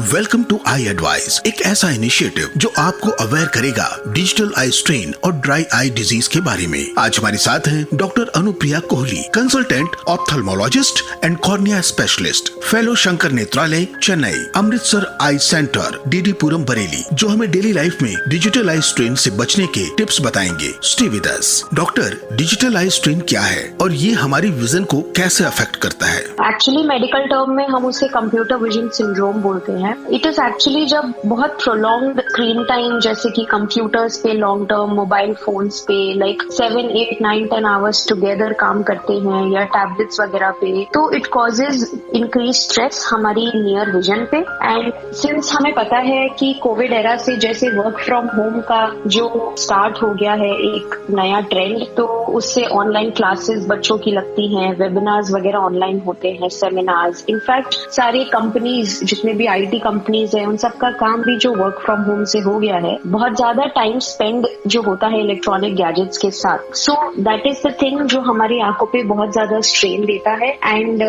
Welcome to I advice, एक ऐसा initiative जो आपको अवेयर करेगा डिजिटल आई स्ट्रेन और ड्राई आई डिजीज के बारे में। आज हमारे साथ हैं doctor Anupriya Kohli, consultant ophthalmologist and cornea specialist, fellow Shankar Nethralaya Chennai, Amritsar eye centre DD Puram Bareilly, जो हमें डेली लाइफ में डिजिटल आई स्ट्रेन से बचने के टिप्स बताएंगे। Stay with us. Doctor, digital eye strain क्या है और ये हमारी विजन को कैसे अफेक्ट करता है? एक्चुअली मेडिकल टर्म में हम उसे कंप्यूटर विजन सिंड्रोम बोलते हैं। इट इज एक्चुअली जब बहुत प्रोलॉन्ग्ड स्क्रीन टाइम, जैसे कि कंप्यूटर्स पे लॉन्ग टर्म, मोबाइल फोन्स पे लाइक 7, 8, 9, 10 आवर्स टुगेदर काम करते हैं या टैबलेट्स वगैरह पे, तो इट कॉजेज इंक्रीज स्ट्रेस हमारी नियर विजन पे। एंड सिंस हमें पता है कि कोविड एरा से जैसे वर्क फ्रॉम होम का जो स्टार्ट हो गया है एक नया ट्रेंड, तो उससे ऑनलाइन क्लासेस बच्चों की लगती हैं, वेबिनार्स वगैरह ऑनलाइन होते हैं, सेमिनार्स। इनफैक्ट सारे कंपनीज, जितने भी आईटी कंपनीज हैं, उन सबका काम भी जो वर्क फ्रॉम होम से हो गया है। बहुत ज्यादा टाइम स्पेंड जो होता है इलेक्ट्रॉनिक गैजेट्स के साथ, so that is the thing जो हमारी आंखों पे बहुत ज्यादा स्ट्रेन देता है एंड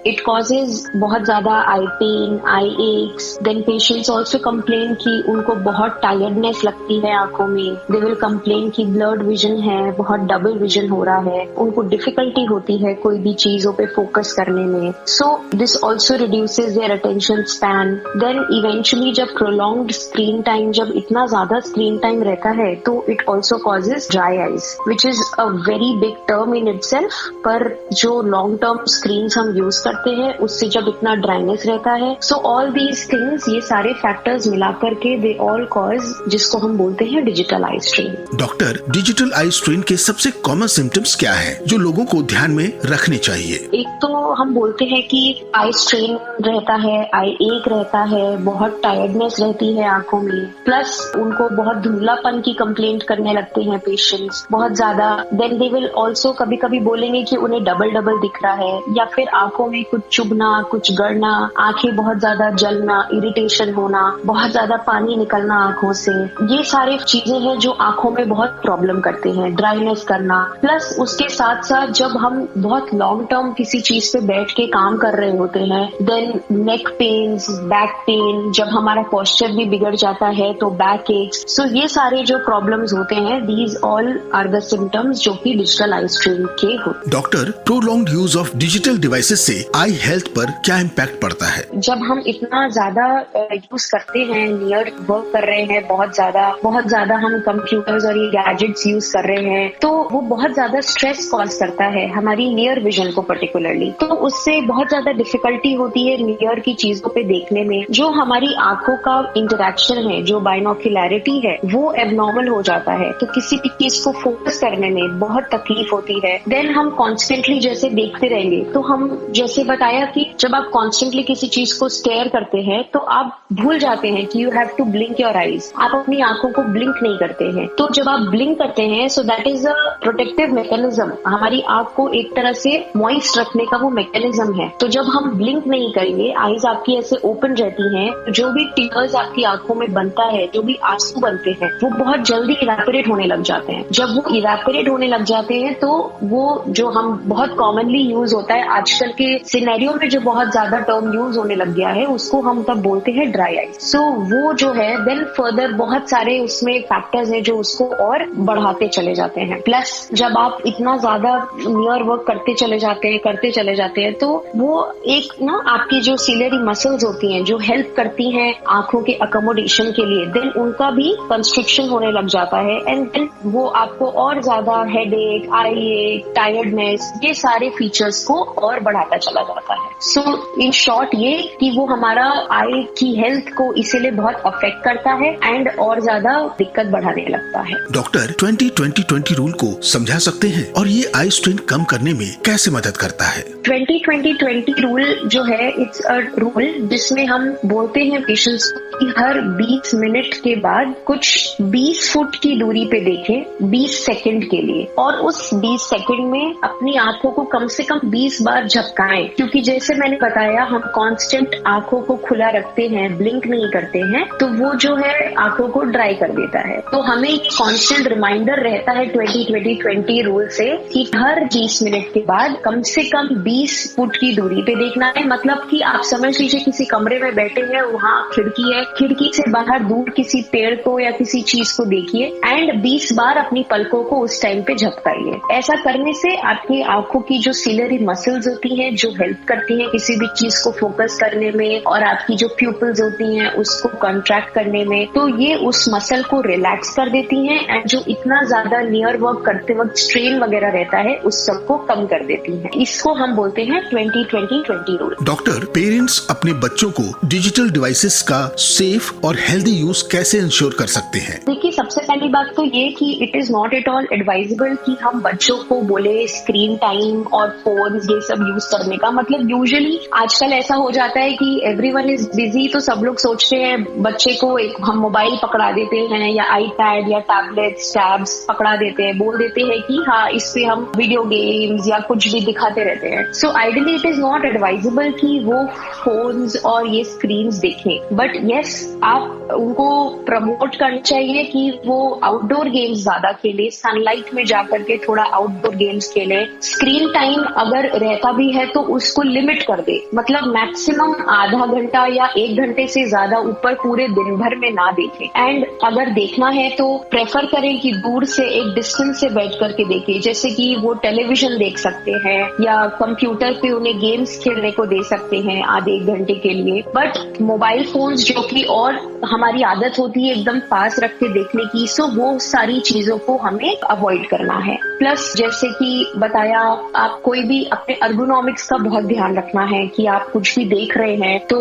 इट कॉजेज बहुत ज्यादा eye pain, eye aches. Then patients also complain कि उनको बहुत टायर्डनेस लगती है आंखों में। दे विल कंप्लेन कि ब्लर्ड विजन है, बहुत डबल विजन हो रहा है, उनको डिफिकल्टी होती है कोई भी चीजों पे फोकस करने में। So this also reduces their attention span. Then eventually जब प्रोलॉन्ग्ड स्क्रीन टाइम, जब इतना ज्यादा स्क्रीन टाइम रहता है, तो it also causes dry eyes, which is a very big term in itself. पर जो लॉन्ग टर्म स्क्रीन हम यूज करते हैं उससे जब इतना ड्राइनेस रहता है, सो ऑल दीज थिंग्स, ये सारे फैक्टर्स मिलाकर के दे ऑल कॉज जिसको हम बोलते हैं digital eye strain. Doctor, digital eye strain के सबसे कॉमन सिम्टम्स क्या हैं जो लोगों को ध्यान में रखने चाहिए? एक तो हम बोलते हैं कि आई स्ट्रेन रहता है, आई एक रहता है, बहुत टायर्डनेस रहती है आंखों में, प्लस उनको बहुत धुंधलापन की कंप्लेंट करने लगते हैं पेशेंट्स बहुत ज्यादा। देन दे विल ऑल्सो कभी कभी बोलेंगे कि उन्हें डबल डबल दिख रहा है, या फिर आंखों में कुछ चुभना, कुछ गड़ना, आंखें बहुत ज्यादा जलना, इरिटेशन होना, बहुत ज्यादा पानी निकलना आंखों से। ये सारी चीजें हैं जो आंखों में बहुत प्रॉब्लम करते हैं, ड्राइनेस करना। प्लस उसके साथ साथ जब हम बहुत लॉन्ग टर्म किसी चीज पे बैठ के काम कर रहे होते हैं, देन नेक पेन्स, बैक पेन, जब हमारा पोस्चर भी बिगड़ जाता है तो बैक एक्स। सो ये सारे जो प्रॉब्लम्स होते हैं, these all are the symptoms जो कि डिजिटल आई स्ट्रेन के होते। Doctor, prolonged use of digital devices से आई हेल्थ पर क्या इम्पैक्ट पड़ता है? जब हम इतना ज्यादा यूज करते हैं, नियर वर्क कर रहे हैं, बहुत ज्यादा हम कंप्यूटर्स और ये गैजेट्स यूज कर रहे हैं, तो वो बहुत ज्यादा स्ट्रेस कॉज करता है हमारी नियर विजन को पर्टिकुलरली। तो उससे बहुत ज्यादा डिफिकल्टी होती है नियर की चीजों पे देखने में। जो हमारी आंखों का इंटरेक्शन है, जो बाइनोक्युलैरिटी है, वो एबनॉर्मल हो जाता है, तो किसी भी चीज को फोकस करने में बहुत तकलीफ होती है। देन हम कॉन्स्टेंटली जैसे देखते रहेंगे, तो हम जैसे बताया कि जब आप कॉन्स्टेंटली किसी चीज को स्टेयर करते हैं तो आप भूल जाते हैं कि you have to blink your eyes. आप अपनी आंखों को ब्लिंक नहीं करते हैं। तो जब आप ब्लिंक करते हैं, so that is a protective mechanism. हमारी आंख को एक तरह से मॉइस्ट रखने का वो मैकेनिज्म है। तो जब हम ब्लिंक नहीं करेंगे, आईज आपकी ऐसे ओपन रहती हैं, जो भी टीयर्स आपकी आंखों में बनता है, जो भी आंसू बनते हैं, वो बहुत जल्दी इवेपोरेट होने लग जाते हैं। जब वो इवेपोरेट होने लग जाते हैं, तो वो जो हम बहुत कॉमनली यूज होता है आजकल के सिनेरियो में, जो बहुत ज्यादा टर्म यूज होने लग गया है, उसको हम तब बोलते हैं ड्राई आईज। सो वो जो है, देन फर्दर बहुत सारे उसमें फैक्टर्स हैं जो उसको और बढ़ाते चले जाते हैं। प्लस जब आप इतना ज्यादा नियर वर्क करते चले जाते हैं, तो वो एक ना आपकी जो सिलियरी मसल्स होती हैं, जो हेल्प करती हैं आंखों के अकोमोडेशन के लिए, देन उनका भी कंस्ट्रिक्शन होने लग जाता है एंड देन वो आपको और ज्यादा हेडेक, आई एक, टायर्डनेस, ये सारे फीचर्स को और बढ़ाता चला जाता है। सो इन शॉर्ट ये कि वो हमारा आई की हेल्थ को इसीलिए बहुत अफेक्ट करता है एंड और ज्यादा दिक्कत बढ़ाने लगता है। डॉक्टर, 20-20-20 रूल को समझा सकते हैं और ये आई स्ट्रेन कम करने में कैसे मदद करता है? 20-20-20 रूल जो है, इट्स अ रूल जिसमें हम बोलते हैं पेशेंट्स कि हर 20 मिनट के बाद कुछ 20 फुट की दूरी पे देखें 20 सेकंड के लिए, और उस 20 सेकंड में अपनी आंखों को कम से कम 20 बार झपकाएं। क्योंकि जैसे जैसे मैंने बताया, हम कांस्टेंट आंखों को खुला रखते हैं, ब्लिंक नहीं करते हैं, तो वो जो है आंखों को ड्राई कर देता है। तो हमें एक कांस्टेंट रिमाइंडर रहता है 20-20-20 रूल से कि हर 20 मिनट के बाद कम से कम 20 फुट की दूरी पे देखना है। मतलब कि आप समझ लीजिए किसी कमरे में बैठे हैं, वहाँ खिड़की है, खिड़की से बाहर दूर किसी पेड़ को या किसी चीज को देखिए एंड 20 बार अपनी पलकों को उस टाइम पे झपकाइए। ऐसा करने से आपकी आंखों की जो सिलरी मसल्स होती हैं, जो हेल्प करती हैं किसी भी चीज को फोकस करने में, और आपकी जो प्यूपल्स होती हैं उसको कंट्रैक्ट करने में, तो ये उस मसल को रिलैक्स कर देती हैं एंड जो इतना ज्यादा नियर वर्क करते वक्त स्ट्रेन वगैरह रहता है उस सबको कम कर देती हैं। इसको हम बोलते हैं 20-20-20 रूल। डॉक्टर, पेरेंट्स अपने बच्चों को डिजिटल डिवाइसेस का सेफ और हेल्दी यूज कैसे इंश्योर कर सकते हैं? देखिए, सबसे पहली बात तो ये कि it is not at all advisable कि हम बच्चों को बोले स्क्रीन टाइम और फोन ये सब यूज करने का। मतलब यूजुअली आजकल ऐसा हो जाता है कि एवरीवन इज बिजी, तो सब लोग सोचते हैं बच्चे को एक हम मोबाइल पकड़ा देते हैं या आईपैड या टैबलेट्स, टैब्स पकड़ा देते हैं, बोल देते हैं कि हाँ इस पे हम वीडियो गेम्स या कुछ भी दिखाते रहते हैं। So ideally it is not advisable कि वो फोन्स और ये स्क्रीन्स देखें, बट यस आप उनको प्रमोट करना चाहिए कि वो आउटडोर गेम्स ज्यादा खेले, सनलाइट में जाकर के थोड़ा आउटडोर गेम्स खेले। स्क्रीन टाइम अगर रहता भी है तो उसको लिमिट कर दे, मतलब मैक्सिमम आधा घंटा या 1 घंटे से ज्यादा ऊपर पूरे दिन भर में ना देखें। एंड अगर देखना है तो प्रेफर करें कि दूर से एक डिस्टेंस से बैठ करके देखें, जैसे कि वो टेलीविजन देख सकते हैं या कंप्यूटर पे उन्हें गेम्स खेलने को दे सकते हैं आधे 1 घंटे के लिए। बट मोबाइल फोन्स जो कि और हमारी आदत होती है एकदम पास रख के देखने की, सो वो सारी चीजों को हमें अवॉइड करना है। प्लस जैसे कि बताया, आप कोई भी अपने अर्गोनॉमिक्स का बहुत ध्यान रखना है कि आप कुछ भी देख रहे हैं तो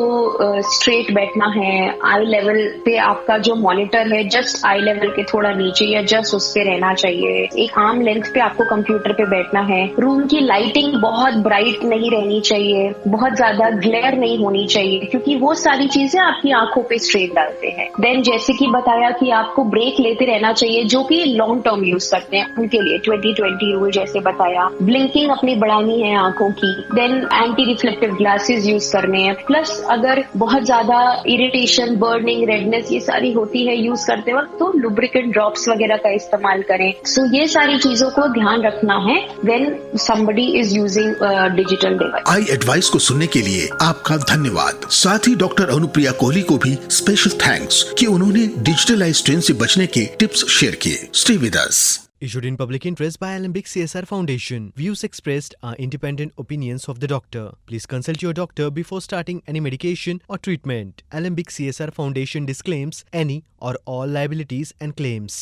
स्ट्रेट बैठना है, आई लेवल पे आपका जो मॉनिटर है जस्ट आई लेवल के थोड़ा नीचे या जस्ट उस पे रहना चाहिए, एक आर्म लेंथ पे आपको कंप्यूटर पे बैठना है। रूम की लाइटिंग बहुत ब्राइट नहीं रहनी चाहिए, बहुत ज्यादा ग्लेयर नहीं होनी चाहिए, क्योंकि वो सारी चीजें आपकी आंखों पे स्ट्रेन डालते हैं। देन जैसे कि बताया कि आपको ब्रेक लेते रहना चाहिए, जो कि लॉन्ग टर्म यूज करते हैं उनके लिए 20-20 रूल जैसे बताया। ब्लिंकिंग अपनी बढ़ानी है आंखों की। Then anti reflective glasses use करने हैं। प्लस अगर बहुत ज्यादा इरिटेशन, बर्निंग, रेडनेस ये सारी होती है यूज करते वक्त, तो लुब्रिकेंट ड्रॉप्स वगैरह का इस्तेमाल करें। सो ये सारी चीजों को ध्यान रखना है when somebody is using digital device. I advice को सुनने के लिए आपका धन्यवाद। साथ ही डॉक्टर अनुप्रिया कोहली को भी स्पेशल थैंक्स कि उन्होंने डिजिटल आई स्ट्रेन से बचने के टिप्स शेयर किए। Stay with us. Issued in public interest by Alembic CSR Foundation. Views expressed are independent opinions of the doctor. Please consult your doctor before starting any medication or treatment. Alembic CSR Foundation disclaims any or all liabilities and claims.